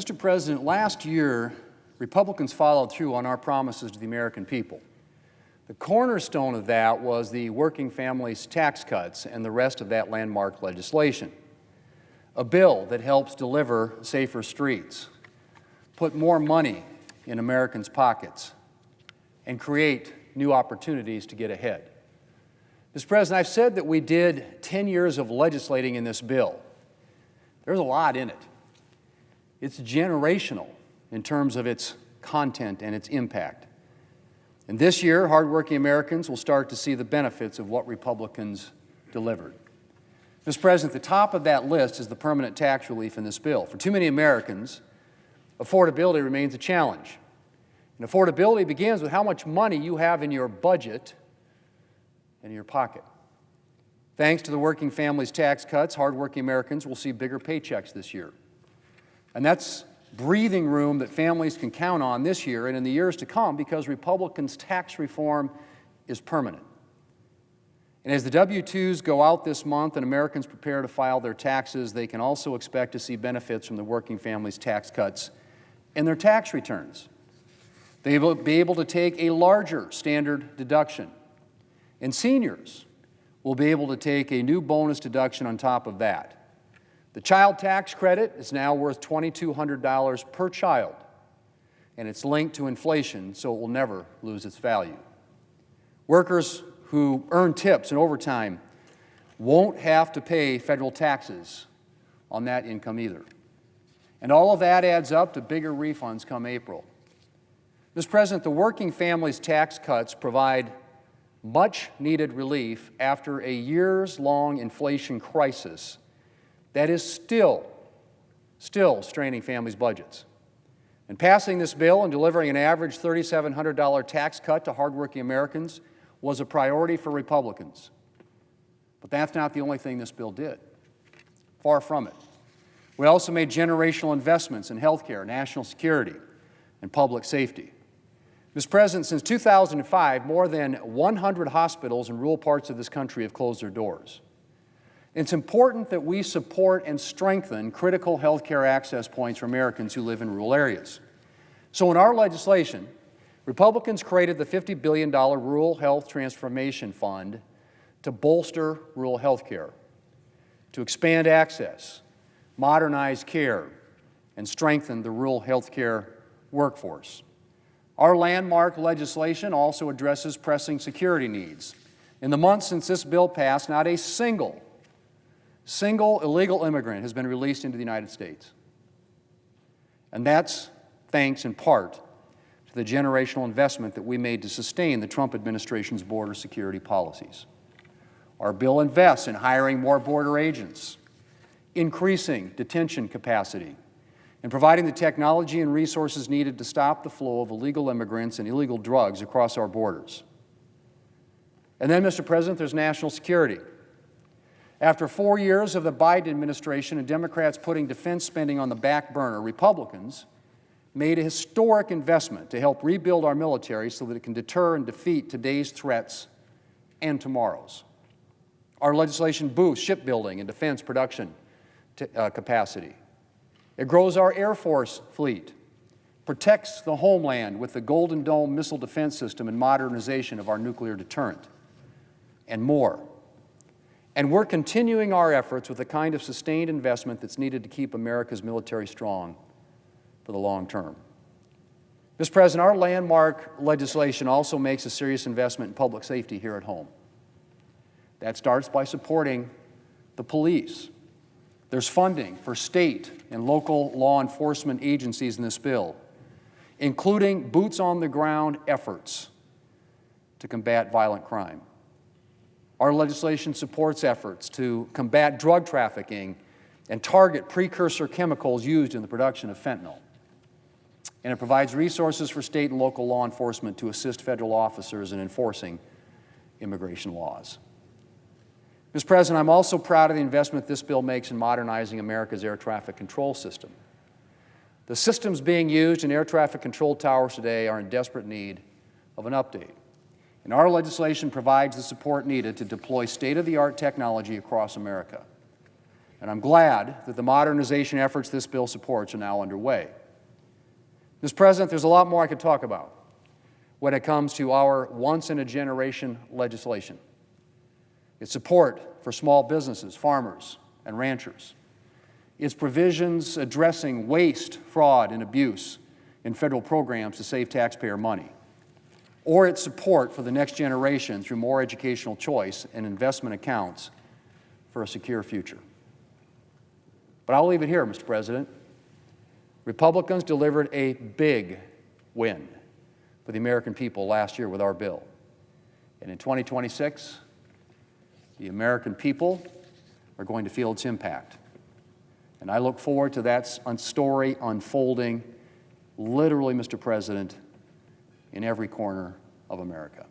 Mr. President, last year, Republicans followed through on our promises to the American people. The cornerstone of that was the working families tax cuts and the rest of that landmark legislation. A bill that helps deliver safer streets, put more money in Americans' pockets, and create new opportunities to get ahead. Mr. President, I've said that we did 10 years of legislating in this bill. There's a lot in it. It's generational in terms of its content and its impact. And this year, hardworking Americans will start to see the benefits of what Republicans delivered. Mr. President, the top of that list is the permanent tax relief in this bill. For too many Americans, affordability remains a challenge. And affordability begins with how much money you have in your budget and in your pocket. Thanks to the working families tax cuts, hardworking Americans will see bigger paychecks this year. And that's breathing room that families can count on this year and in the years to come, because Republicans' tax reform is permanent. And as the W-2s go out this month and Americans prepare to file their taxes, they can also expect to see benefits from the working families tax cuts in their tax returns. They will be able to take a larger standard deduction. And seniors will be able to take a new bonus deduction on top of that. The child tax credit is now worth $2,200 per child, and it's linked to inflation, so it will never lose its value. Workers who earn tips and overtime won't have to pay federal taxes on that income either. And all of that adds up to bigger refunds come April. Mr. President, the working families tax cuts provide much-needed relief after a years-long inflation crisis that is still straining families' budgets. And passing this bill and delivering an average $3,700 tax cut to hardworking Americans was a priority for Republicans. But that's not the only thing this bill did. Far from it. We also made generational investments in health care, national security, and public safety. Mr. President, since 2005, more than 100 hospitals in rural parts of this country have closed their doors. It's important that we support and strengthen critical health care access points for Americans who live in rural areas. So in our legislation, Republicans created the $50 billion Rural Health Transformation Fund to bolster rural health care, to expand access, modernize care, and strengthen the rural health care workforce. Our landmark legislation also addresses pressing security needs. In the months since this bill passed, not a single illegal immigrant has been released into the United States. And that's thanks in part to the generational investment that we made to sustain the Trump administration's border security policies. Our bill invests in hiring more border agents, increasing detention capacity, and providing the technology and resources needed to stop the flow of illegal immigrants and illegal drugs across our borders. And then, Mr. President, there's national security. After 4 years of the Biden administration and Democrats putting defense spending on the back burner, Republicans made a historic investment to help rebuild our military so that it can deter and defeat today's threats and tomorrow's. Our legislation boosts shipbuilding and defense production capacity. It grows our Air Force fleet, protects the homeland with the Golden Dome missile defense system and modernization of our nuclear deterrent, and more. And we're continuing our efforts with the kind of sustained investment that's needed to keep America's military strong for the long term. Mr. President, our landmark legislation also makes a serious investment in public safety here at home. That starts by supporting the police. There's funding for state and local law enforcement agencies in this bill, including boots-on-the-ground efforts to combat violent crime. Our legislation supports efforts to combat drug trafficking and target precursor chemicals used in the production of fentanyl. And it provides resources for state and local law enforcement to assist federal officers in enforcing immigration laws. Mr. President, I'm also proud of the investment this bill makes in modernizing America's air traffic control system. The systems being used in air traffic control towers today are in desperate need of an update. And our legislation provides the support needed to deploy state-of-the-art technology across America. And I'm glad that the modernization efforts this bill supports are now underway. Mr. President, there's a lot more I could talk about when it comes to our once-in-a-generation legislation. Its support for small businesses, farmers, and ranchers. Its provisions addressing waste, fraud, and abuse in federal programs to save taxpayer money. Or its support for the next generation through more educational choice and investment accounts for a secure future. But I'll leave it here, Mr. President. Republicans delivered a big win for the American people last year with our bill. And in 2026, the American people are going to feel its impact. And I look forward to that story unfolding, literally, Mr. President, in every corner of America.